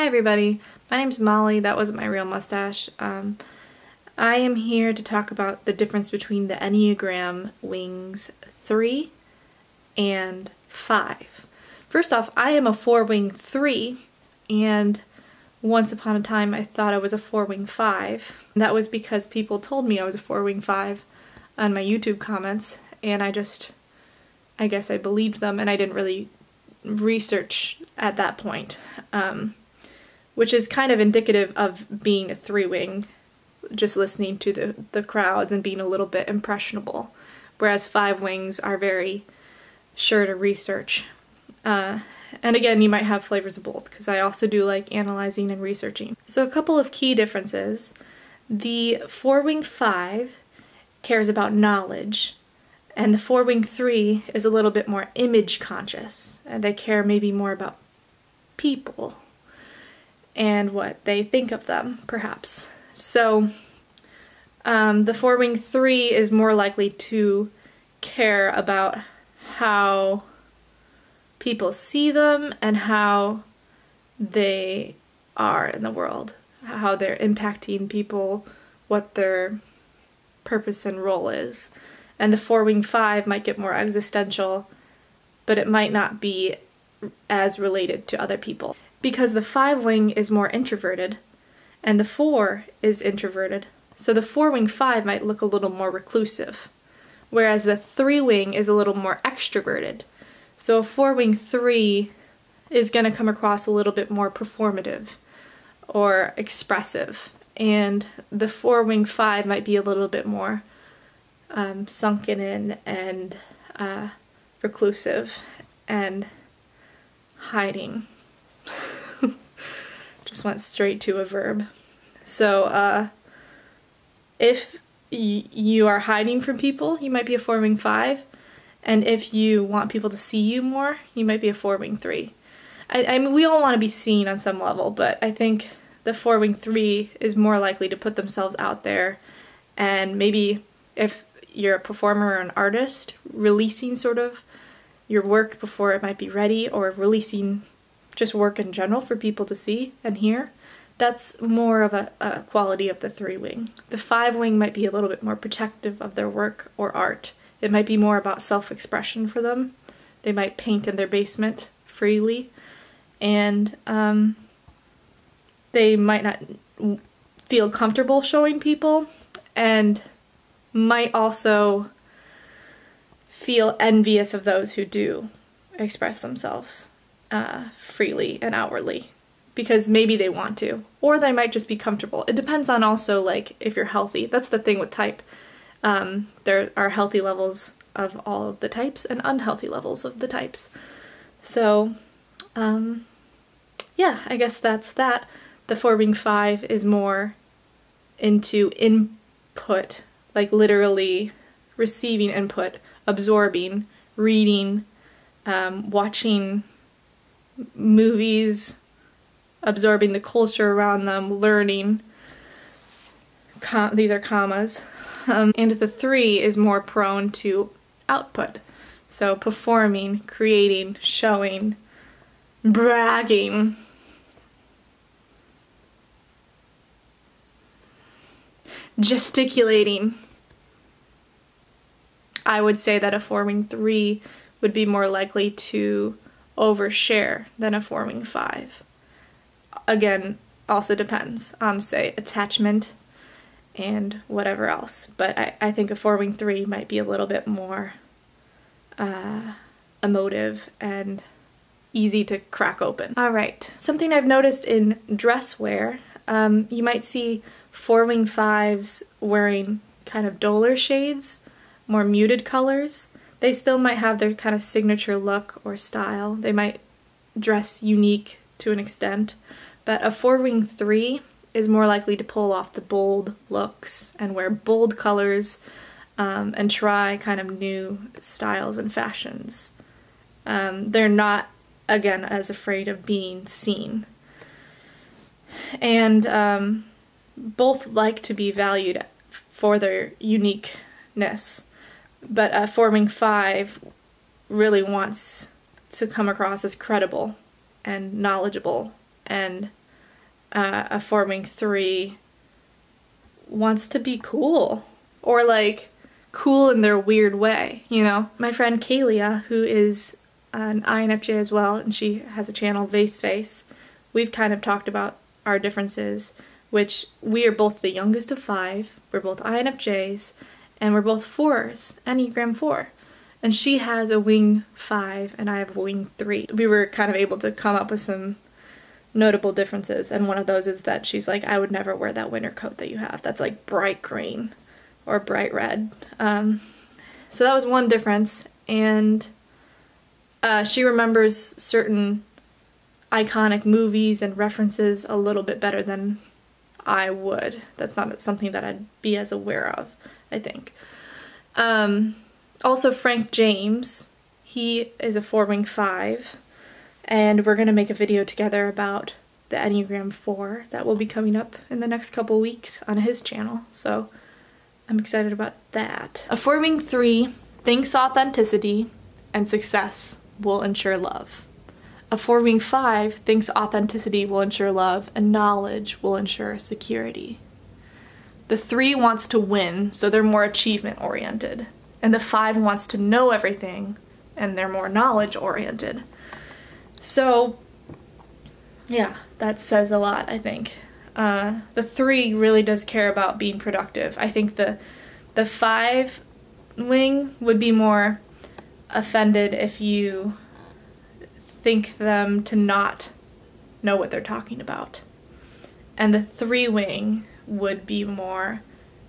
Hi everybody, my name's Molly. That wasn't my real mustache. I am here to talk about the difference between the Enneagram wings 3 and 5. First off, I am a 4-wing 3, and once upon a time I thought I was a 4-wing 5. That was because people told me I was a 4-wing 5 on my YouTube comments, and I guess I believed them, and I didn't really research at that point, which is kind of indicative of being a 3-wing, just listening to the crowds and being a little bit impressionable, whereas 5-wings are very sure to research. And again, you might have flavors of both, because I also do like analyzing and researching. So a couple of key differences. The 4-wing 5 cares about knowledge, and the 4-wing 3 is a little bit more image conscious, and they care maybe more about people and what they think of them, perhaps. So the 4-wing 3 is more likely to care about how people see them and how they are in the world, how they're impacting people, what their purpose and role is. And the 4-wing 5 might get more existential, but it might not be as related to other people. Because the 5-wing is more introverted, and the 4 is introverted, so the 4-wing 5 might look a little more reclusive, whereas the 3-wing is a little more extroverted. So a 4-wing 3 is going to come across a little bit more performative or expressive, and the 4-wing 5 might be a little bit more sunken in and reclusive and hiding. Just went straight to a verb. So if you are hiding from people, you might be a 4-wing 5, and if you want people to see you more, you might be a 4-wing 3. I mean, we all want to be seen on some level, but I think the 4-wing 3 is more likely to put themselves out there, and maybe if you're a performer or an artist, releasing sort of your work before it might be ready, or releasing just work in general for people to see and hear, that's more of a quality of the 3-wing. The 5-wing might be a little bit more protective of their work or art. It might be more about self-expression for them. They might paint in their basement freely, and they might not feel comfortable showing people, and might also feel envious of those who do express themselves freely and outwardly, because maybe they want to, or they might just be comfortable. It depends on also, like, if you're healthy. That's the thing with type. There are healthy levels of all of the types and unhealthy levels of the types. So yeah, I guess that's that. The 4-wing 5 is more into input, like literally receiving input, absorbing, reading, watching movies, absorbing the culture around them, learning. These are commas. And the 3 is more prone to output. So performing, creating, showing, bragging. Gesticulating. I would say that a 4-wing 3 would be more likely to overshare than a 4-wing 5. Again, also depends on, say, attachment and whatever else. But I think a 4-wing 3 might be a little bit more emotive and easy to crack open. Alright, something I've noticed in dress wear, you might see 4-wing 5s wearing kind of duller shades, more muted colors. They still might have their kind of signature look or style. They might dress unique to an extent, but a 4-wing 3 is more likely to pull off the bold looks and wear bold colors and try kind of new styles and fashions. They're not, again, as afraid of being seen. And both like to be valued for their uniqueness, but a 4-wing 5 really wants to come across as credible and knowledgeable and a 4 wing 3 wants to be cool, or like cool in their weird way, you know? My friend Kalia, who is an INFJ as well, and she has a channel, Vase Face, we've kind of talked about our differences, which we are both the youngest of 5, we're both INFJs, and we're both 4s, Enneagram 4. And she has a wing 5 and I have a wing 3. We were kind of able to come up with some notable differences, and one of those is that she's like, I would never wear that winter coat that you have. That's like bright green or bright red. So that was one difference, and she remembers certain iconic movies and references a little bit better than I would. That's not something that I'd be as aware of, I think. Also Frank James, he is a 4 wing 5, and we're going to make a video together about the Enneagram 4 that will be coming up in the next couple weeks on his channel, so I'm excited about that. A 4 wing 3 thinks authenticity and success will ensure love. A 4 wing 5 thinks authenticity will ensure love and knowledge will ensure security. The 3 wants to win, so they're more achievement oriented. And the 5 wants to know everything, and they're more knowledge oriented. So, yeah, that says a lot, I think. The 3 really does care about being productive. I think the 5 wing would be more offended if you think them to not know what they're talking about. And the 3 wing would be more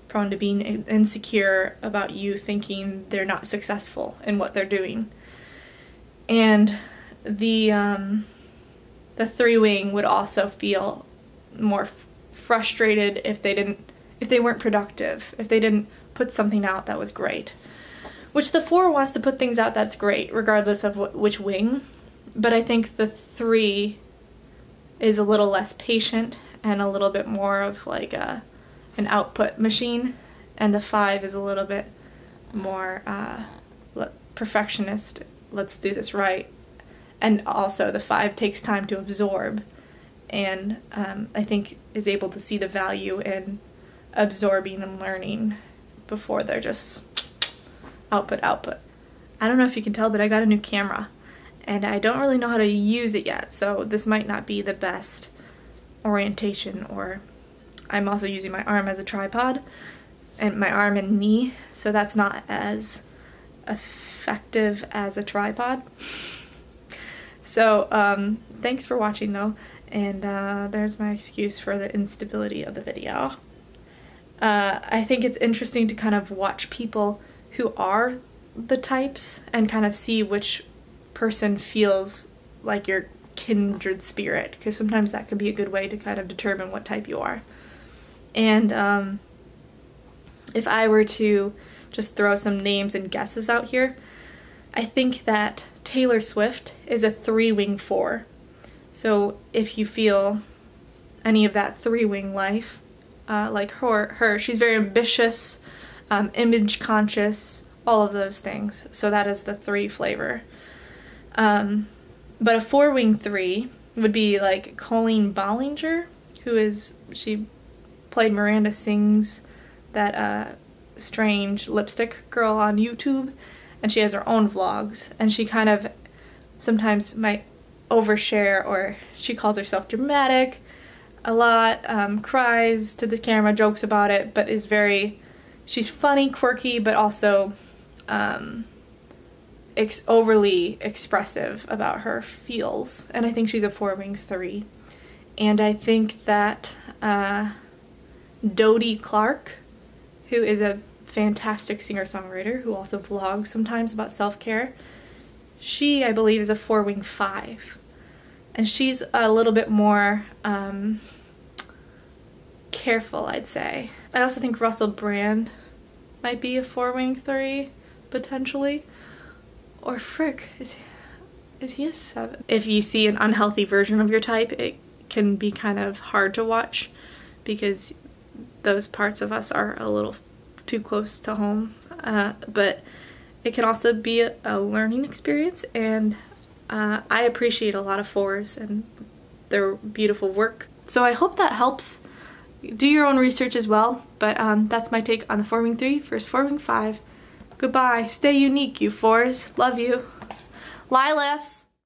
prone to being insecure about you thinking they're not successful in what they're doing. And the 3 wing would also feel more frustrated if they weren't productive, if they didn't put something out that was great. Which the 4 wants to put things out that's great, regardless of which wing. But I think the 3 is a little less patient and a little bit more of like an output machine, and the 5 is a little bit more perfectionist. Let's do this right. And also the 5 takes time to absorb, and I think is able to see the value in absorbing and learning before they're just output. I don't know if you can tell, but I got a new camera and I don't really know how to use it yet, so this might not be the best orientation, or I'm also using my arm as a tripod, and my arm and knee, so that's not as effective as a tripod. So thanks for watching though, and there's my excuse for the instability of the video. I think it's interesting to kind of watch people who are the types and kind of see which person feels like your kindred spirit, because sometimes that can be a good way to kind of determine what type you are. And if I were to just throw some names and guesses out here, I think that Taylor Swift is a 3 wing 4. So if you feel any of that 3 wing life, like her, she's very ambitious, image conscious, all of those things. So that is the 3 flavor. But a 4 wing 3 would be like Colleen Bollinger, she played Miranda Sings, that strange lipstick girl on YouTube, and she has her own vlogs, and she kind of sometimes might overshare, or she calls herself dramatic a lot, cries to the camera, jokes about it, but she's funny, quirky, but also overly expressive about her feels, and I think she's a 4 wing 3. And I think that Dodie Clark, who is a fantastic singer-songwriter who also vlogs sometimes about self-care, she, I believe, is a 4 wing 5. And she's a little bit more careful, I'd say. I also think Russell Brand might be a 4 wing 3, potentially. Or frick, is he a 7? If you see an unhealthy version of your type, it can be kind of hard to watch, because those parts of us are a little too close to home. But it can also be a learning experience, and I appreciate a lot of 4s and their beautiful work. So I hope that helps. Do your own research as well, but that's my take on the Forming 3 versus Forming 5. Goodbye. Stay unique, you 4s. Love you. Lilas!